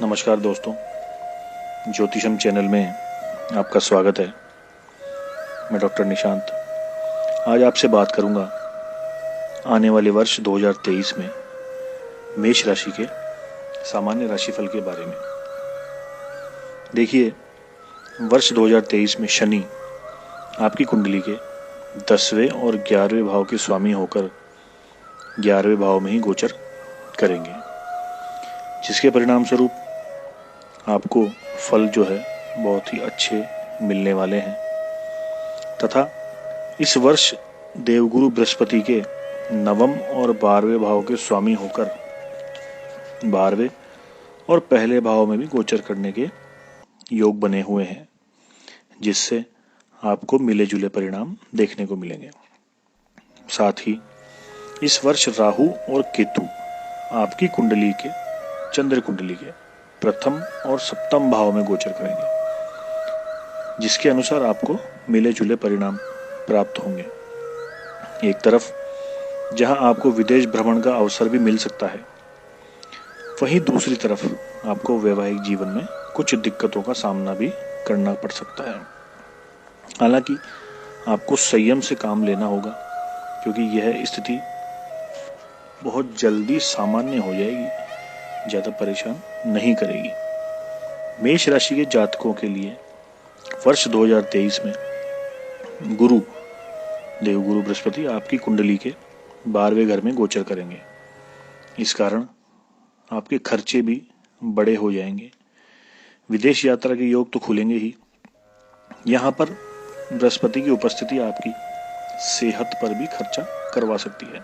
नमस्कार दोस्तों, ज्योतिषम चैनल में आपका स्वागत है। मैं डॉक्टर निशांत आज आपसे बात करूंगा आने वाले वर्ष 2023 में मेष राशि के सामान्य राशिफल के बारे में। देखिए, वर्ष 2023 में शनि आपकी कुंडली के 10वें और 11वें भाव के स्वामी होकर 11वें भाव में ही गोचर करेंगे, जिसके परिणाम स्वरूप आपको फल जो है बहुत ही अच्छे मिलने वाले हैं तथा इस वर्ष देवगुरु बृहस्पति के 9वें और 12वें भाव के स्वामी होकर 12वें और पहले भाव में भी गोचर करने के योग बने हुए हैं, जिससे आपको मिले जुले परिणाम देखने को मिलेंगे। साथ ही इस वर्ष राहु और केतु आपकी कुंडली के चंद्र कुंडली के प्रथम और सप्तम भाव में गोचर करेंगे, जिसके अनुसार आपको मिले जुले परिणाम प्राप्त होंगे। एक तरफ जहां आपको विदेश भ्रमण का अवसर भी मिल सकता है, वहीं दूसरी तरफ आपको वैवाहिक जीवन में कुछ दिक्कतों का सामना भी करना पड़ सकता है। हालांकि आपको संयम से काम लेना होगा, क्योंकि यह स्थिति बहुत जल्दी सामान्य हो जाएगी, ज्यादा परेशान नहीं करेगी। मेष राशि के जातकों के लिए वर्ष 2023 में देवगुरु बृहस्पति आपकी कुंडली के 12वें घर में गोचर करेंगे। इस कारण आपके खर्चे भी बड़े हो जाएंगे। विदेश यात्रा के योग तो खुलेंगे ही। यहाँ पर बृहस्पति की उपस्थिति आपकी सेहत पर भी खर्चा करवा सकती है।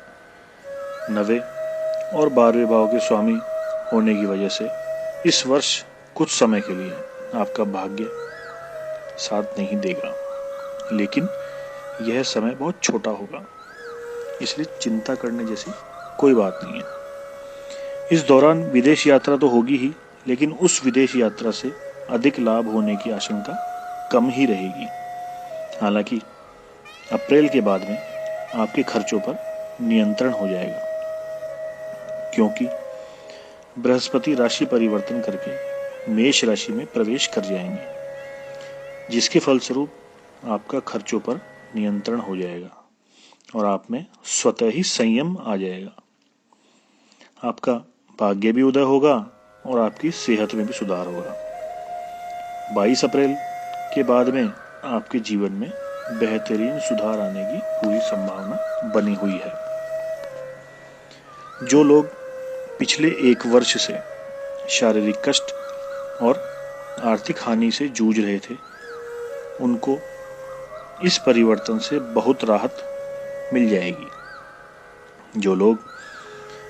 9वें और 12वें भाव के स्वामी होने की वजह से इस वर्ष कुछ समय के लिए आपका भाग्य साथ नहीं देगा, लेकिन यह समय बहुत छोटा होगा, इसलिए चिंता करने जैसी कोई बात नहीं है। इस दौरान विदेश यात्रा तो होगी ही, लेकिन उस विदेश यात्रा से अधिक लाभ होने की आशंका कम ही रहेगी। हालांकि अप्रैल के बाद में आपके खर्चों पर नियंत्रण हो जाएगा, क्योंकि बृहस्पति राशि परिवर्तन करके मेष राशि में प्रवेश कर जाएंगे, जिसके फलस्वरूप आपका खर्चों पर नियंत्रण हो जाएगा और आप में स्वतः ही संयम आ जाएगा। आपका भाग्य भी उदय होगा और आपकी सेहत में भी सुधार होगा। 22 अप्रैल के बाद में आपके जीवन में बेहतरीन सुधार आने की पूरी संभावना बनी हुई है। जो लोग पिछले 1 वर्ष से शारीरिक कष्ट और आर्थिक हानि से जूझ रहे थे, उनको इस परिवर्तन से बहुत राहत मिल जाएगी। जो लोग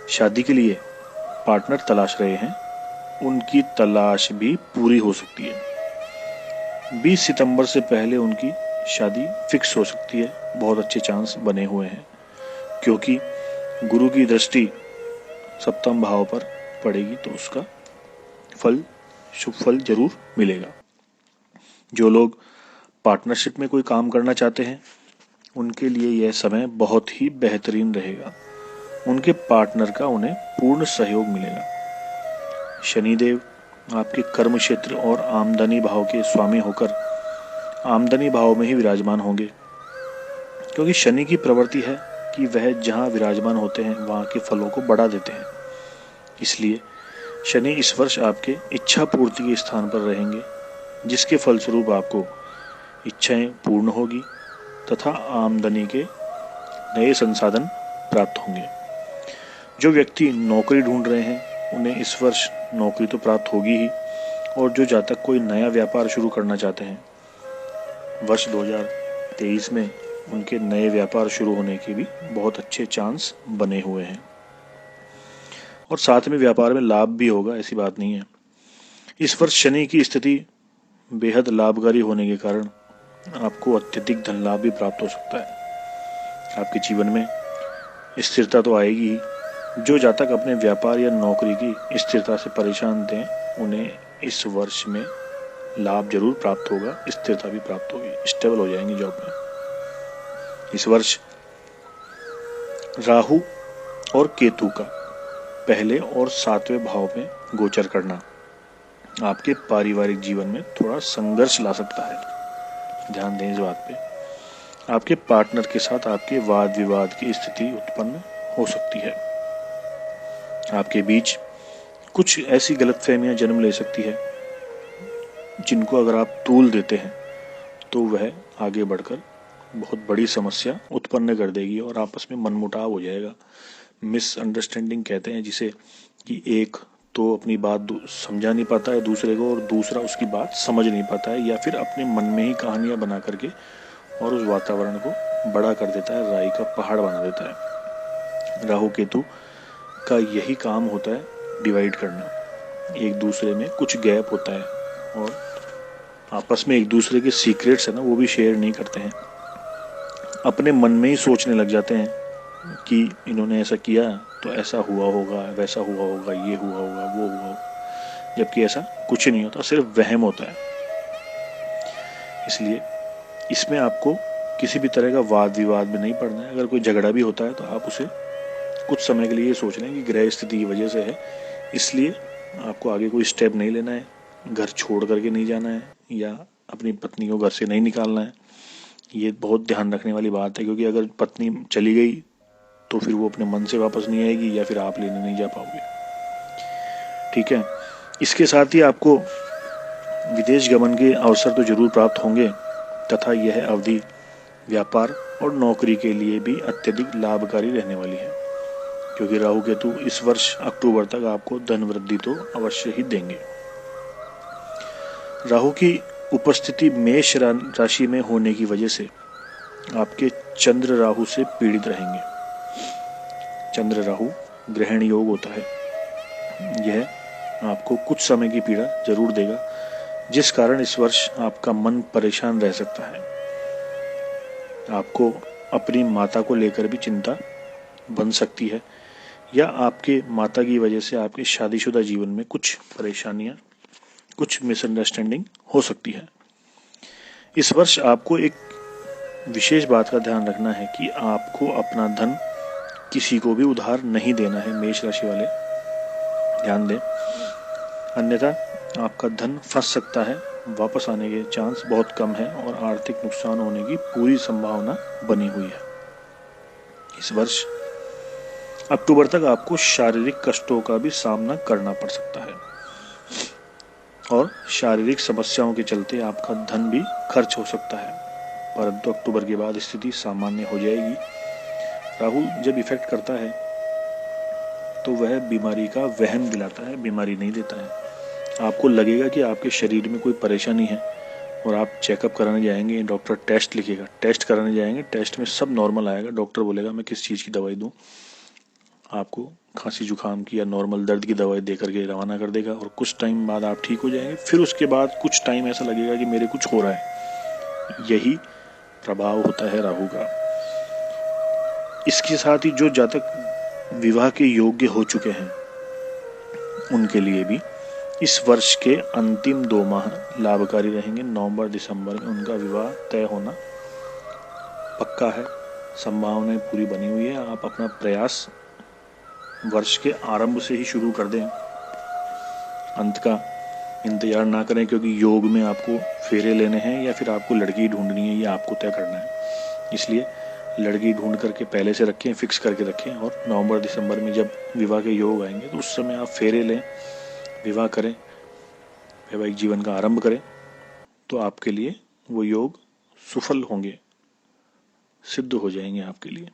शादी के लिए पार्टनर तलाश रहे हैं, उनकी तलाश भी पूरी हो सकती है। 20 सितंबर से पहले उनकी शादी फिक्स हो सकती है। बहुत अच्छे चांस बने हुए हैं, क्योंकि गुरु की दृष्टि सप्तम भाव पर पड़ेगी, तो उसका शुभ फल जरूर मिलेगा। जो लोग पार्टनरशिप में कोई काम करना चाहते हैं, उनके लिए यह समय बहुत ही बेहतरीन रहेगा। उनके पार्टनर का उन्हें पूर्ण सहयोग मिलेगा। शनिदेव आपके कर्म क्षेत्र और आमदनी भाव के स्वामी होकर आमदनी भाव में ही विराजमान होंगे, क्योंकि शनि की प्रवृत्ति है कि वह जहां विराजमान होते हैं वहां के फलों को बढ़ा देते हैं। इसलिए शनि इस वर्ष आपके इच्छा पूर्ति के स्थान पर रहेंगे, जिसके फलस्वरूप आपको इच्छाएं पूर्ण होगी तथा आमदनी के नए संसाधन प्राप्त होंगे। जो व्यक्ति नौकरी ढूंढ रहे हैं, उन्हें इस वर्ष नौकरी तो प्राप्त होगी ही, और जो जातक कोई नया व्यापार शुरू करना चाहते हैं, वर्ष 2023 में उनके नए व्यापार शुरू होने के भी बहुत अच्छे चांस बने हुए हैं। और साथ में व्यापार में लाभ भी होगा, ऐसी बात नहीं है। इस वर्ष शनि की स्थिति बेहद लाभकारी होने के कारण आपको अत्यधिक धन लाभ भी प्राप्त हो सकता है। आपके जीवन में स्थिरता तो आएगी ही। जो जातक अपने व्यापार या नौकरी की स्थिरता से परेशान थे, उन्हें इस वर्ष में लाभ जरूर प्राप्त होगा, स्थिरता भी प्राप्त होगी, स्टेबल हो जाएंगे जॉब में। इस वर्ष राहु और केतु का पहले और 7वें भाव में गोचर करना आपके पारिवारिक जीवन में थोड़ा संघर्ष ला सकता है। ध्यान दें इस बात पे। आपके पार्टनर के साथ आपके वाद विवाद की स्थिति उत्पन्न हो सकती है। आपके बीच कुछ ऐसी गलतफहमियां जन्म ले सकती है जिनको अगर आप तूल देते हैं तो वह आगे बढ़कर बहुत बड़ी समस्या उत्पन्न कर देगी और आपस में मनमुटाव हो जाएगा। मिसअंडरस्टैंडिंग कहते हैं जिसे, कि एक तो अपनी बात समझा नहीं पाता है दूसरे को और दूसरा उसकी बात समझ नहीं पाता है, या फिर अपने मन में ही कहानियां बना करके और उस वातावरण को बड़ा कर देता है, राई का पहाड़ बना देता है। राहु केतु का यही काम होता है, डिवाइड करना। एक दूसरे में कुछ गैप होता है और आपस में एक दूसरे के सीक्रेट्स है ना, वो भी शेयर नहीं करते हैं। अपने मन में ही सोचने लग जाते हैं कि इन्होंने ऐसा किया तो ऐसा हुआ होगा, वैसा हुआ होगा, ये हुआ होगा, वो हुआ होगा, जबकि ऐसा कुछ नहीं होता, सिर्फ वहम होता है। इसलिए इसमें आपको किसी भी तरह का वाद विवाद में नहीं पड़ना है। अगर कोई झगड़ा भी होता है तो आप उसे कुछ समय के लिए सोच लें कि ग्रह स्थिति की वजह से है, इसलिए आपको आगे कोई स्टेप नहीं लेना है, घर छोड़ करके नहीं जाना है या अपनी पत्नी को घर से नहीं निकालना है। ये बहुत ध्यान रखने वाली बात है, क्योंकि अगर पत्नी चली गई तो फिर वो अपने मन से वापस नहीं आएगी या फिर आप लेने नहीं जा पाओगे। ठीक है। इसके साथ ही आपको विदेश गमन के अवसर तो जरूर प्राप्त होंगे तथा यह अवधि व्यापार और नौकरी के लिए भी अत्यधिक लाभकारी रहने वाली है, क्योंकि राहु केतु इस वर्ष अक्टूबर तक आपको धन वृद्धि तो अवश्य ही देंगे। राहु की उपस्थिति मेष राशि में होने की वजह से आपके चंद्र राहु से पीड़ित रहेंगे। चंद्र राहु ग्रहण योग होता है, यह आपको कुछ समय की पीड़ा जरूर देगा, जिस कारण इस वर्ष आपका मन परेशान रह सकता है। आपको अपनी माता को लेकर भी चिंता बन सकती है, या आपके माता की वजह से आपके शादीशुदा जीवन में कुछ परेशानियां, कुछ मिसअंडरस्टैंडिंग हो सकती है। इस वर्ष आपको एक विशेष बात का ध्यान रखना है कि आपको अपना धन किसी को भी उधार नहीं देना है। मेष राशि वाले ध्यान दें, अन्यथा आपका धन फंस सकता है, वापस आने के चांस बहुत कम है और आर्थिक नुकसान होने की पूरी संभावना बनी हुई है। इस वर्ष अक्टूबर तक आपको शारीरिक कष्टों का भी सामना करना पड़ सकता है और शारीरिक समस्याओं के चलते आपका धन भी खर्च हो सकता है, परंतु अक्टूबर के बाद स्थिति सामान्य हो जाएगी। राहु जब इफेक्ट करता है तो वह बीमारी का वहम दिलाता है, बीमारी नहीं देता है। आपको लगेगा कि आपके शरीर में कोई परेशानी है और आप चेकअप कराने जाएंगे, डॉक्टर टेस्ट लिखेगा, टेस्ट कराने जाएंगे, टेस्ट में सब नॉर्मल आएगा, डॉक्टर बोलेगा मैं किस चीज़ की दवाई दूं, आपको खांसी जुकाम की या नॉर्मल दर्द की दवाई दे करके रवाना कर देगा और कुछ टाइम बाद आप ठीक हो जाएंगे। फिर उसके बाद कुछ टाइम ऐसा लगेगा कि मेरे कुछ हो रहा है। यही प्रभाव होता है राहु का। इसके साथ ही जो जातक विवाह के योग्य हो चुके हैं उनके लिए भी इस वर्ष के अंतिम 2 माह लाभकारी रहेंगे। नवंबर दिसंबर में उनका विवाह तय होना पक्का है, संभावनाएं पूरी बनी हुई है। आप अपना प्रयास वर्ष के आरंभ से ही शुरू कर दें, अंत का इंतजार ना करें, क्योंकि योग में आपको फेरे लेने हैं या फिर आपको लड़की ढूंढनी है, ये आपको तय करना है। इसलिए लड़की ढूंढ करके पहले से रखें, फिक्स करके रखें और नवंबर दिसंबर में जब विवाह के योग आएंगे तो उस समय आप फेरे लें, विवाह करें, वैवाहिक जीवन का आरंभ करें, तो आपके लिए वो योग सफल होंगे, सिद्ध हो जाएंगे आपके लिए।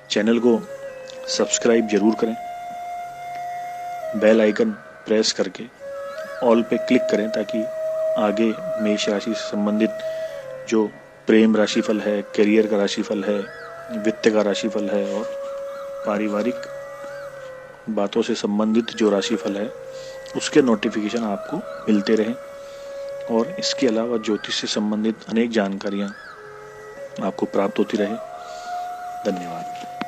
चैनल को सब्सक्राइब जरूर करें, बेल आइकन प्रेस करके ऑल पे क्लिक करें ताकि आगे मेष राशि से संबंधित जो प्रेम राशिफल है, करियर का राशिफल है, वित्त का राशिफल है और पारिवारिक बातों से संबंधित जो राशिफल है उसके नोटिफिकेशन आपको मिलते रहें। और इसके अलावा ज्योतिष से संबंधित अनेक जानकारियां आपको प्राप्त होती रहे। धन्यवाद।